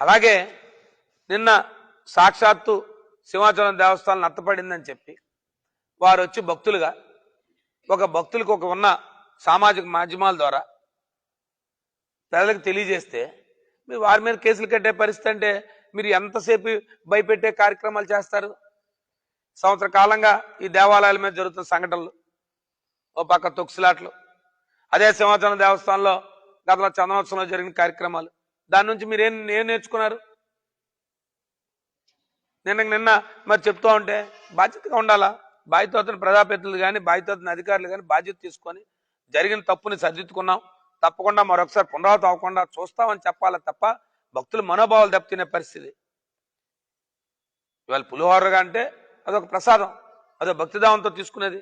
అలాగే నిన్న సాక్షాత్తు సింహాచలం దేవస్థానం నత్తపడిందని చెప్పి వారు వచ్చి భక్తులుగా భక్తులకు ఉన్న సామాజిక మాధ్యమాల ద్వారా ప్రజలకు తెలియజేస్తే మీరు వారి మీద కేసులు కట్టే పరిస్థితి అంటే మీరు ఎంతసేపు భయపెట్టే కార్యక్రమాలు చేస్తారు? సంవత్సర కాలంగా ఈ దేవాలయాల మీద జరుగుతున్న సంఘటనలు, ఓ పక్క తొక్సులాట్లు, అదే సింహాచలం దేవస్థానంలో గత చందనోత్సవంలో జరిగిన కార్యక్రమాలు, దాని నుంచి మీరు ఏం నేర్చుకున్నారు? నిన్న మరి చెప్తూ ఉంటే బాధ్యతగా ఉండాలా? బాధ్యతను ప్రజాప్రతినిధులు కానీ బాధ్యతను అధికారులు కానీ బాధ్యత తీసుకొని జరిగిన తప్పుని సరిదిద్దుకున్నాం, తప్పకుండా మరొకసారి పునరావృతం అవ్వకుండా చూస్తామని చెప్పాలి తప్ప భక్తుల మనోభావాలు దెబ్బతినే పరిస్థితి. ఇవాళ పులిహోరగా అంటే అదొక ప్రసాదం, అదొక భక్తిదావంతో తీసుకునేది.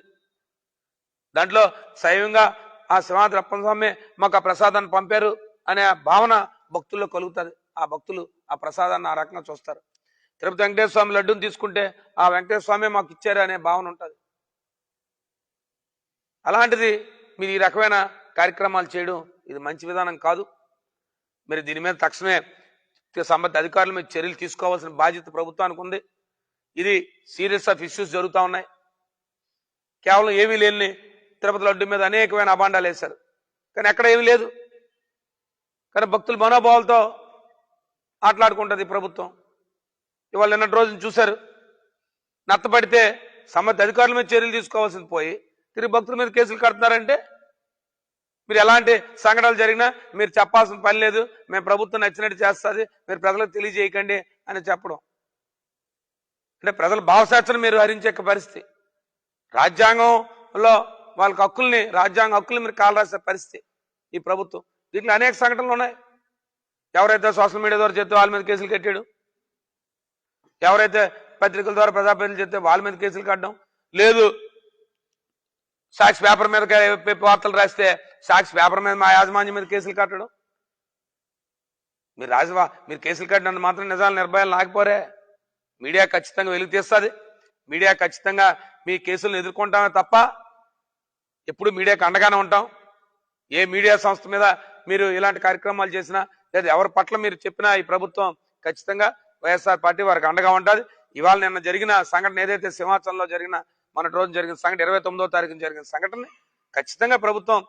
దాంట్లో స్వయంగా ఆ సింహాద్రి అప్పన్న స్వామి మాకు ఆ ప్రసాదాన్ని పంపారు అనే భావన భక్తుల్లో కలుగుతుంది. ఆ భక్తులు ఆ ప్రసాదాన్ని ఆ రకంగా చూస్తారు. తిరుపతి వెంకటేశ్వర స్వామి లడ్డూని తీసుకుంటే ఆ వెంకటేశ్వర స్వామి మాకు ఇచ్చారు అనే భావన ఉంటుంది. అలాంటిది మీరు ఈ రకమైన కార్యక్రమాలు చేయడం ఇది మంచి విధానం కాదు. మీరు దీని మీద తక్షణమే సంబంధిత అధికారుల మీద చర్యలు తీసుకోవాల్సిన బాధ్యత ప్రభుత్వానికి ఉంది. ఇది సీరియస్ ఆఫ్ ఇష్యూస్ జరుగుతూ ఉన్నాయి. కేవలం ఏమీ లేని తిరుపతి లడ్డు మీద అనేకమైన అభాండాలు వేశారు, కానీ ఎక్కడ ఏమీ లేదు. కానీ భక్తుల మనోభావాలతో ఆటలాడుకుంటుంది ప్రభుత్వం. ఇవాళ నిన్నటి రోజున చూశారు, నత్తపడితే సంబంధిత అధికారుల మీద చర్యలు తీసుకోవాల్సింది పోయి తిరిగి భక్తుల మీద కేసులు కడుతున్నారంటే మీరు ఎలాంటి సంఘటనలు జరిగినా మీరు చెప్పాల్సిన పని లేదు, మేము ప్రభుత్వం నచ్చినట్టు చేస్తుంది, మీరు ప్రజలకు తెలియజేయకండి అని చెప్పడం అంటే ప్రజల భావశాస్త్రం మీరు హరించే పరిస్థితి. రాజ్యాంగంలో వాళ్ళకి రాజ్యాంగ హక్కుల్ని మీరు కాలు రాసే పరిస్థితి ఈ ప్రభుత్వం. దీంట్లో అనేక సంఘటనలు ఉన్నాయి. ఎవరైతే సోషల్ మీడియా ద్వారా చేస్తే వాళ్ళ మీద కేసులు కట్టాడు, ఎవరైతే పత్రికల ద్వారా ప్రజాప్రతినిధులు చేస్తే వాళ్ళ మీద కేసులు కట్టడం లేదు, సాక్షి పేపర్ మీద వార్తలు రాస్తే సాక్షి పేపర్ మీద మా యాజమాన్యం మీద కేసులు కట్టడం. మీరు కేసులు కట్టినందుకు మాత్రం నిజాలు నిర్భయాలు నాకపోరే. మీడియా ఖచ్చితంగా వెలుగు తీస్తుంది, మీడియా ఖచ్చితంగా మీ కేసులను ఎదుర్కొంటామే తప్ప ఎప్పుడు మీడియాకు అండగానే ఉంటాం. ఏ మీడియా సంస్థ మీద మీరు ఇలాంటి కార్యక్రమాలు చేసినా లేదా ఎవరి పట్ల మీరు చెప్పినా ఈ ప్రభుత్వం ఖచ్చితంగా వైఎస్ఆర్ పార్టీ వారికి అండగా ఉంటుంది. ఇవాళ నిన్న జరిగిన సంఘటన ఏదైతే సింహాచలంలో మొన్నటి రోజు జరిగిన సంఘటన 29వ తారీఖున జరిగిన సంఘటనని ఖచ్చితంగా ప్రభుత్వం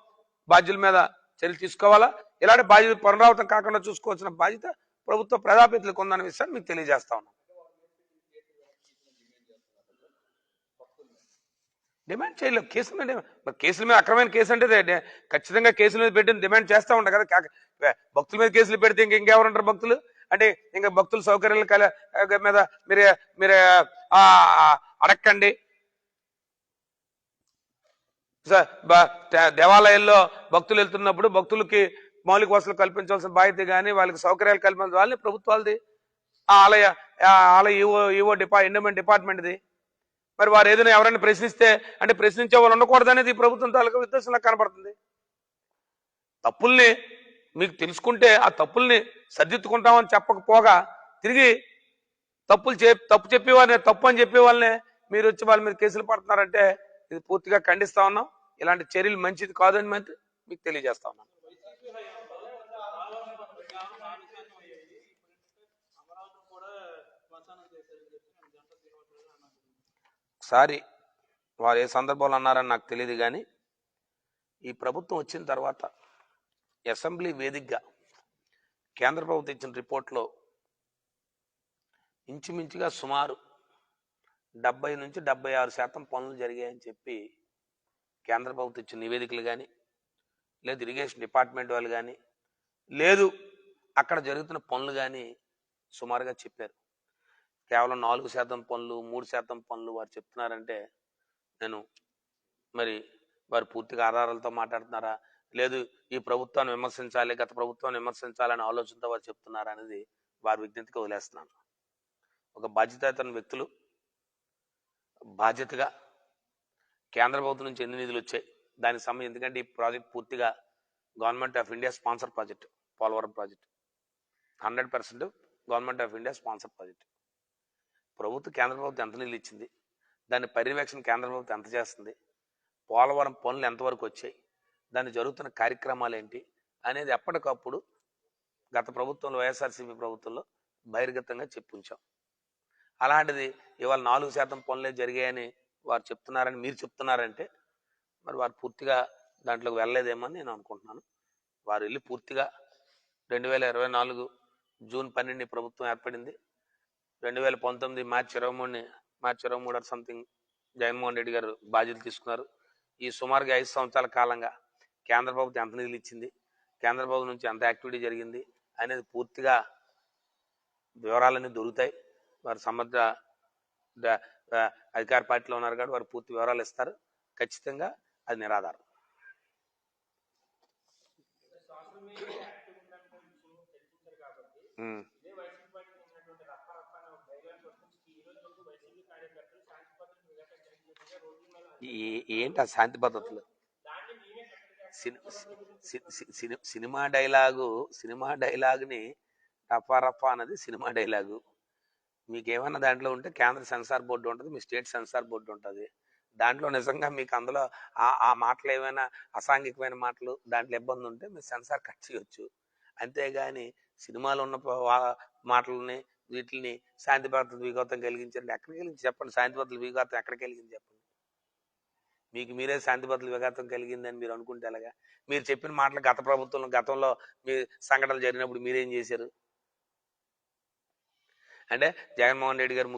బాధ్యుల మీద చర్యలు తీసుకోవాలా. ఇలాంటి బాధ్యత పునరావృతం కాకుండా చూసుకోవాల్సిన బాధ్యత ప్రభుత్వ ప్రజాప్రతినిధులకు ఉందన్న విషయాన్ని మీకు తెలియజేస్తా ఉన్నాం. డిమాండ్ చేయలేదు కేసుల మీద అక్రమైన కేసు అంటే ఖచ్చితంగా కేసుల మీద పెట్టి డిమాండ్ చేస్తూ ఉంటారు కదా. భక్తుల మీద కేసులు పెడితే ఇంకెవరుంటారు భక్తులు? అంటే ఇంకా భక్తుల సౌకర్యాల మీద మీరు అడక్కండి. దేవాలయాల్లో భక్తులు వెళ్తున్నప్పుడు భక్తులకి మౌలిక వసతులు కల్పించాల్సిన బాధ్యత కానీ వాళ్ళకి సౌకర్యాలు కల్పించాల్సిన వాళ్ళని ప్రభుత్వాలది, ఆలయ ఈవో ఎండోమెంట్ డిపార్ట్మెంట్ది. మరి వారు ఏదైనా ఎవరైనా ప్రశ్నిస్తే అంటే ప్రశ్నించే వాళ్ళు ఉండకూడదు అనేది ప్రభుత్వం తాలూకా ఉద్దేశంలా కనబడుతుంది. తప్పుల్ని మీకు తెలుసుకుంటే ఆ తప్పుల్ని సర్దిద్దుకుంటామని చెప్పకపోగా తిరిగి తప్పు చెప్పేవాళ్ళని తప్పు అని చెప్పే వాళ్ళని మీరు వచ్చి వాళ్ళ మీద కేసులు పడుతున్నారంటే ఇది పూర్తిగా ఖండిస్తా ఉన్నాం. ఇలాంటి చర్యలు మంచిది కాదని మీకు తెలియజేస్తా ఉన్నాం. ఒకసారి వారు ఏ సందర్భంలో అన్నారని నాకు తెలియదు, కానీ ఈ ప్రభుత్వం వచ్చిన తర్వాత అసెంబ్లీ వేదికగా కేంద్ర ప్రభుత్వం ఇచ్చిన రిపోర్ట్లో ఇంచుమించుగా సుమారు 70 నుంచి 76% పనులు జరిగాయని చెప్పి కేంద్ర ప్రభుత్వం ఇచ్చిన నివేదికలు కానీ లేదు ఇరిగేషన్ డిపార్ట్మెంట్ వాళ్ళు కానీ లేదు అక్కడ జరుగుతున్న పనులు కానీ సుమారుగా చెప్పారు. కేవలం 4% పనులు 3% పనులు వారు చెప్తున్నారంటే మరి వారు పూర్తిగా ఆధారాలతో మాట్లాడుతున్నారా లేదు ఈ ప్రభుత్వాన్ని విమర్శించాలి గత ప్రభుత్వాన్ని విమర్శించాలనే ఆలోచనతో వారు చెప్తున్నారా అనేది వారి విజ్ఞప్తికి వదిలేస్తున్నాను. ఒక బాధ్యతాయుతమైన వ్యక్తులు బాధ్యతగా కేంద్ర ప్రభుత్వం నుంచి ఎన్ని నిధులు వచ్చాయి దానికి సంబంధించి, ఎందుకంటే ఈ ప్రాజెక్ట్ పూర్తిగా government of India sponsor project, Polavaram project 100% government of India sponsor project. కేంద్ర ప్రభుత్వం ఎంత నిధులు ఇచ్చింది, దాని పర్యవేక్షణ కేంద్ర ప్రభుత్వం ఎంత చేస్తుంది, పోలవరం పనులు ఎంతవరకు వచ్చాయి, దాన్ని జరుగుతున్న కార్యక్రమాలు ఏంటి అనేది ఎప్పటికప్పుడు గత ప్రభుత్వంలో వైఎస్ఆర్సీపీ ప్రభుత్వంలో బహిర్గతంగా చెప్పి ఉంచాం. అలాంటిది ఇవాళ 4% పనులే జరిగాయని వారు చెప్తున్నారని మీరు చెప్తున్నారంటే మరి వారు పూర్తిగా దాంట్లోకి వెళ్ళలేదేమో అని నేను అనుకుంటున్నాను. వారు వెళ్ళి పూర్తిగా 2024 జూన్ 12 ప్రభుత్వం ఏర్పడింది. 2019 మార్చి 23 సంథింగ్ జగన్మోహన్ రెడ్డి గారు బాధ్యతలు తీసుకున్నారు. ఈ సుమారుగా 5 సంవత్సరాల కాలంగా కేంద్ర ప్రభుత్వం ఎంత నిధులు ఇచ్చింది, కేంద్ర ప్రభుత్వం నుంచి ఎంత యాక్టివిటీ జరిగింది అనేది పూర్తిగా వివరాలన్నీ దొరుకుతాయి. వారు సమర్థ అధికార పార్టీలో ఉన్నారు కాబట్టి వారు పూర్తి వివరాలు ఇస్తారు. ఖచ్చితంగా అది నిరాధారం. ఏంటి ఆ శాంతి భద్రతలు? సినిమా డైలాగుని రఫా రఫా అన్నది సినిమా డైలాగు. మీకేమన్నా దాంట్లో ఉంటే కేంద్ర సెన్సార్ బోర్డు ఉంటుంది, మీ స్టేట్ సెన్సార్ బోర్డు ఉంటుంది. దాంట్లో నిజంగా మీకు అందులో ఆ మాటలు ఏమైనా అసాంఘికమైన మాటలు దాంట్లో ఇబ్బంది ఉంటే మీరు సెన్సార్ కట్ చేయొచ్చు. అంతేగాని సినిమాలో ఉన్న మాటలని వీటిని శాంతి భద్రత విఘాతం కలిగించండి ఎక్కడికి కలిగించి చెప్పండి. శాంతి భద్రత విఘాతం ఎక్కడికి కలిగింది చెప్పండి. మీకు మీరే శాంతి భద్రత విఘాతం కలిగిందని మీరు అనుకుంటే ఎలాగా? మీరు చెప్పిన మాటలు గతంలో మీ సంఘటనలు జరిగినప్పుడు మీరేం చేశారు అంటే? జగన్మోహన్ రెడ్డి గారి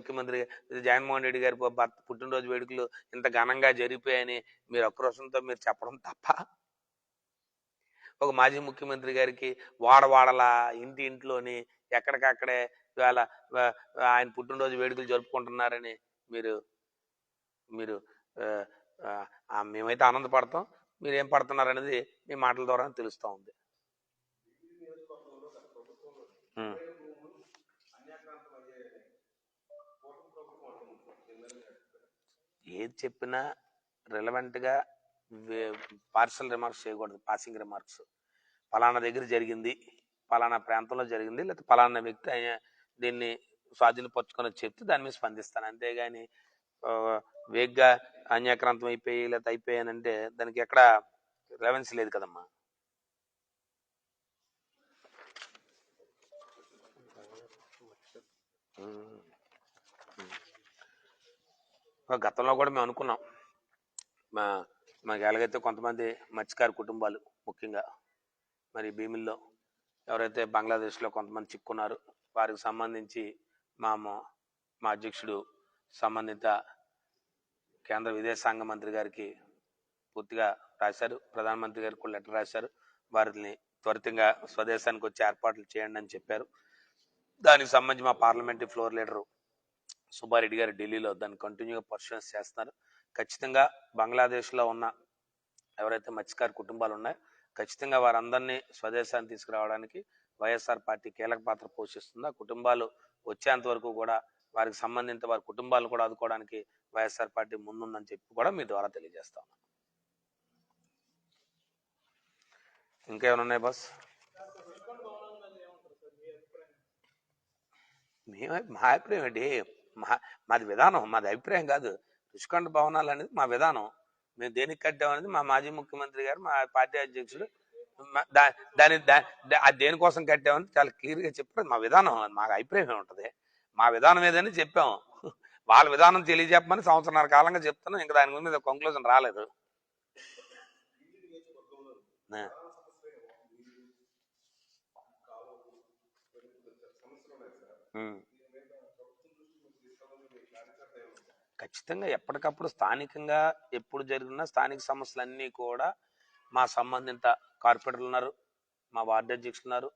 పుట్టినరోజు వేడుకలు ఇంత ఘనంగా జరిగిపోయాయని మీరు ఆక్రోశంతో మీరు చెప్పడం తప్ప, ఒక మాజీ ముఖ్యమంత్రి గారికి వాడవాడలా ఇంట్లోని ఎక్కడికక్కడే ఇవాళ ఆయన పుట్టినరోజు వేడుకలు జరుపుకుంటున్నారని మీరు మీరు మేమైతే ఆనందపడతాం. మీరు ఏం పడుతున్నారు అనేది మీ మాటల ద్వారా తెలుస్తూ ఉంది. ఏది చెప్పినా రిలవెంట్గా పార్సల్ రిమార్క్స్ చేయకూడదు. పాసింగ్ రిమార్క్స్ పలానా దగ్గర జరిగింది, పలానా ప్రాంతంలో జరిగింది, లేకపోతే పలానా వ్యక్తి దీన్ని స్వాధీనపరుచుకొని చెప్తే దాని మీద స్పందిస్తాను. అంతేగాని వేగ్గా అన్యాక్రాంతం అయిపోయి లేకపోతే అయిపోయానంటే దానికి ఎక్కడ రిలవెన్స్ లేదు కదమ్మా. గతంలో కూడా మేము అనుకున్నాం, మాకు ఎలాగైతే కొంతమంది మత్స్యకార కుటుంబాలు ముఖ్యంగా మరి భీమిల్లో ఎవరైతే బంగ్లాదేశ్లో కొంతమంది చిక్కున్నారు వారికి సంబంధించి మా అధ్యక్షుడు సంబంధిత కేంద్ర విదేశాంగ మంత్రి గారికి పూర్తిగా రాశారు. ప్రధానమంత్రి గారికి కూడా లెటర్ రాశారు. వారిని త్వరితంగా స్వదేశానికి వచ్చి ఏర్పాట్లు చేయండి అని చెప్పారు. దానికి సంబంధించి మా పార్లమెంటరీ ఫ్లోర్ లీడరు సుబ్బారెడ్డి గారు ఢిల్లీలో దాన్ని కంటిన్యూగా పర్సూయెన్స్ చేస్తున్నారు. ఖచ్చితంగా బంగ్లాదేశ్లో ఉన్న ఎవరైతే మత్స్యకార కుటుంబాలు ఉన్నాయో ఖచ్చితంగా వారందరినీ స్వదేశాన్ని తీసుకురావడానికి వైఎస్ఆర్ పార్టీ కీలక పాత్ర పోషిస్తుంది. ఆ కుటుంబాలు వచ్చేంత వరకు కూడా వారికి సంబంధించిన వారి కుటుంబాలను కూడా ఆదుకోవడానికి వైఎస్ఆర్ పార్టీ ముందుందని చెప్పి కూడా మీ ద్వారా తెలియజేస్తాం. ఇంకేమైనా ఉన్నాయి బాస్? మా అభిప్రాయం ఏంటి? మాది విధానం, మాది అభిప్రాయం కాదు. రుషికొండ భవనాలు అనేది మా విధానం. మేము దేనికి కట్టామనేది మా మాజీ ముఖ్యమంత్రి గారు, మా పార్టీ అధ్యక్షుడు అది దేనికోసం కట్టామని చాలా క్లియర్గా చెప్పారు. మా విధానం, మాకు అభిప్రాయం ఏముంటుంది? మా విధానం ఏదని చెప్పాము. వాళ్ళ విధానం తెలియజెప్పమని సంవత్సరాల కాలంగా చెప్తున్నాం. ఇంకా దాని మీద కంక్లూజన్ రాలేదు. ఖచ్చితంగా ఎప్పటికప్పుడు స్థానికంగా ఎప్పుడు జరిగినా స్థానిక సమస్యలన్నీ కూడా మా సంబంధిత కార్పొరేటర్లు ఉన్నారు, మా వార్డు అధ్యక్షులు ఉన్నారు,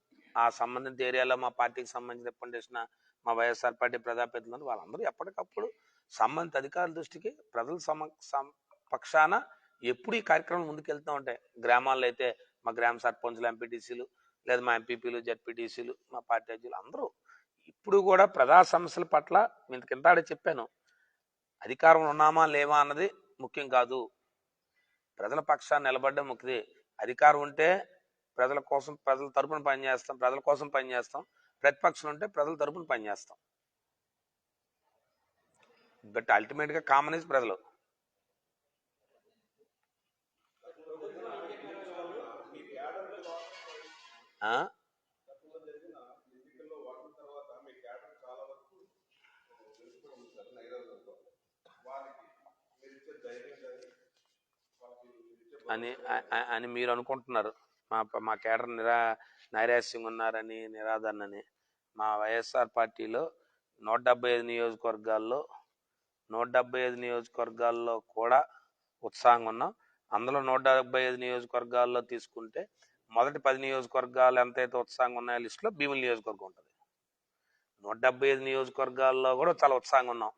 ఆ సంబంధిత ఏరియాలో మా పార్టీకి సంబంధించిన రిప్రజెంటేషన్ మా వైఎస్ఆర్ పార్టీ ప్రజాప్రతినిధులు ఉన్నారు. వాళ్ళందరూ ఎప్పటికప్పుడు సంబంధిత అధికారుల దృష్టికి ప్రజల పక్షాన ఎప్పుడు ఈ కార్యక్రమం ముందుకెళ్తూ ఉంటాయి. గ్రామాల్లో అయితే మా గ్రామ సర్పంచులు, ఎంపీటీసీలు, లేదా మా ఎంపీపీలు, జడ్పీటీసీలు, మా పార్టీ అధ్యక్షులు అందరూ ఇప్పుడు కూడా ప్రజా సమస్యల పట్ల నేను కిందాడే చెప్పాను, అధికారం ఉన్నామా లేవా అన్నది ముఖ్యం కాదు. ప్రజల పక్షాన్ని నిలబడ్డం ముఖ్యది. అధికారం ఉంటే ప్రజల కోసం, ప్రజల తరపున పనిచేస్తాం, ప్రజల కోసం పనిచేస్తాం. ప్రతిపక్షం ఉంటే ప్రజల తరపున పనిచేస్తాం. బట్ అల్టిమేట్గా కామన్ ఇస్ ప్రజలు. అని అని మీరు అనుకుంటున్నారు. మా మా కేడర్ నైరాశ్యంగా ఉన్నారని, నిరాదరణని. మా వైఎస్ఆర్ పార్టీలో 175 నియోజకవర్గాల్లో 175 నియోజకవర్గాల్లో కూడా ఉత్సాహంగా ఉన్నాం. అందులో 175 నియోజకవర్గాల్లో తీసుకుంటే మొదటి 10 నియోజకవర్గాలు ఎంతైతే ఉత్సాహంగా ఉన్నాయో లిస్టులో భీముల నియోజకవర్గం ఉంటుంది. 175 నియోజకవర్గాల్లో కూడా చాలా ఉత్సాహంగా ఉన్నాం.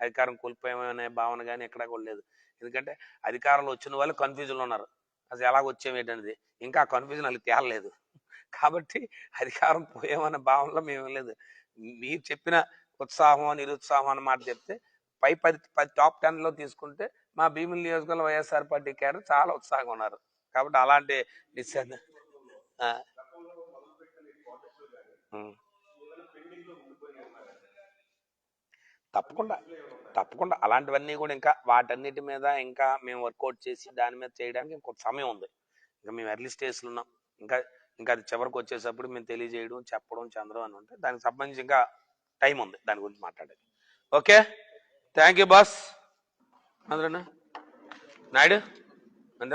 అధికారం కోల్పోయామనే భావన కానీ ఎక్కడా కూడా లేదు. ఎందుకంటే అధికారంలో వచ్చిన వాళ్ళు కన్ఫ్యూజన్లో ఉన్నారు. అసలు ఎలాగ వచ్చామేంటనేది ఇంకా ఆ కన్ఫ్యూజన్ వాళ్ళకి తేలలేదు. కాబట్టి అధికారం పోయామనే భావనలో మేము లేదు. మీరు చెప్పిన ఉత్సాహం నిరుత్సాహం అన్నమాట చెప్తే పై 10 టాప్ 10లో తీసుకుంటే మా భీముల నియోజకవర్గంలో వైఎస్ఆర్ పార్టీ క్యాడర్ చాలా ఉత్సాహంగా ఉన్నారు. కాబట్టి అలాంటి తప్పకుండా తప్పకుండా అలాంటివన్నీ కూడా ఇంకా వాటన్నిటి మీద ఇంకా మేము వర్కౌట్ చేసి దాని మీద చేయడానికి ఇంకొక సమయం ఉంది. ఇంకా మేము ఎర్లీ స్టేజ్లో ఉన్నాం. ఇంకా ఇంకా అది చివరికి వచ్చేటప్పుడు మేము తెలియజేయడం చెప్పడం చంద్రం అని ఉంటే దానికి సంబంధించి ఇంకా టైం ఉంది దాని గురించి మాట్లాడేది. Okay, thank you boss. అందరూ నాయుడు.